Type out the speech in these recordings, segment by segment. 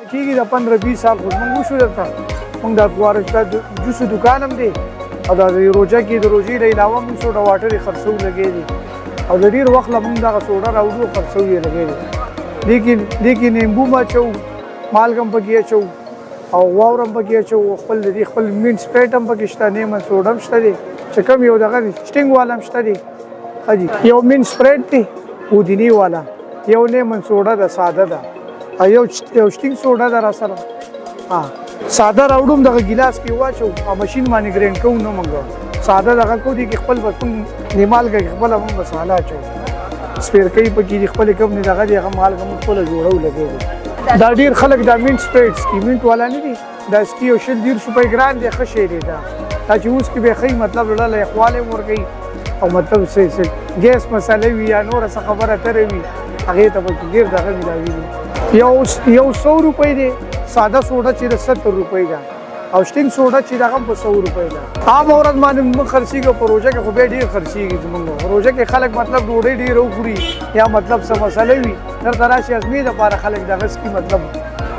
کېږي د 15-20 سال خو موږ وشو درته موږ د ګوارشته جوسو دوکان هم دی او د روژه کې د روژې نه علاوه موږ سوډا واټر یې خرڅو لګی دي او د ډېر وخت له موږ دغه سوډا راوړو خرڅو یې لګی دي دې کې نیمبو هم اچوو مالګه هم پکې اچوو او واوره هم پکې اچوو خپل مین سپریټ هم پکې شته نیمن سوډا هم شته دی چې کوم یو دغه سټینګ والا هم شته دی ښه جي یو مین سپریټ دی پودیني والا یو نیمن سوډا ده ساده ده یو سټینګ سوډا ده راسره ساده راوړم دغه ګیلاس کې واچو او ماشین باندې ګرینډ کوو نه موږ ساده دغه کو دي کې خپل بتون نیمالګه خپل هم مساله اچو سپیرکۍ پکې خپل کوم نه دغه دغه مالګه موږ خپل جوړو لګي دا ډیر خلک دا مینټ سپریټس کې مینټ والا نه دي دا سکی او شل ډیر روپۍ ګران دي ښه شی دی دا چې اوس کې به خی مطلب لاله اخواله ورګي او مطلب څه ګیس مسالې وي یا نور څه خبره ترې وي هغه ته به ډیر دغه ملاوي یو 100 روپۍ دی ساده سوډا چې 70 روپۍ ده او سټینګ سوډا چې دغه په 100 روپۍ ده عام اورد باندې موږ خرڅیږو په روژه کې خو به ډیر خرڅیږي زموږ روژه کې خلک مطلب ډوډۍ ډیر وخوري یا مطلب څه مسله وي درته راشي ازمې دپاره خلک دغه سکي مطلب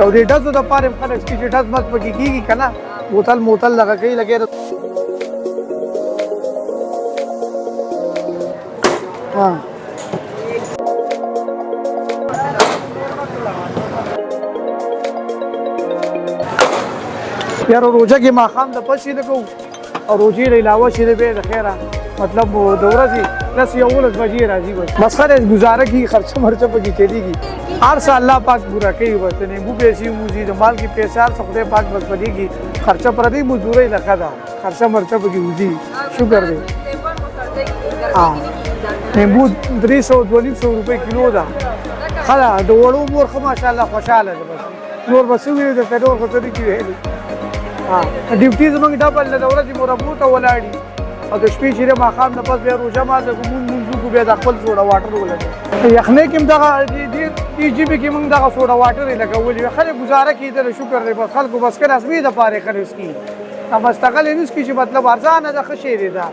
او د ډزو دپاره هم خلک سکي چې ډز مت پکې کېږي که نه موتل دغه کوي لګې یاره روژه کې ماښام د پسې لګو او روژې نه علاوه چې دی بیا د خیره مطلب د ورځې 10-11 بجې راځي بس خلک ګزاره کوي خرچه مرچه پکې چلیږي هر څه الله پاک پوره کوي بس د نیمبو پیسې موزي د مال کې پیسې هر څه خدای پاک بس پدېږي خرچه پردی مزدورۍ لکه ده خرچه مرچه پکې وځي شکر دی نیمبو 300-200 روپۍ کیلو ده ښه ده د وړو مور ښه ماشاءالله خوشحاله ده بس نور به څه ویلي درته ډول خو څه دي چې ویلي ډیوټي زموږ ډبل د ورځې مربو ته ولاړي او د شپې چې ماښام نه پس بیا روژه ماته کوو مونځ وکړو بیا د خپل سوډا واټر ولګوو یخنۍ کې هم دغه دې ژبې کې موږ دغه سوډا واټر یې لګولي وي خلک ګزاره کېدله شکر دی بس خلکو بس که رسمي دپاره یې خلک څکي مستقل یې نه څکي چې مطلب ارزانه ده ښه شی دی دا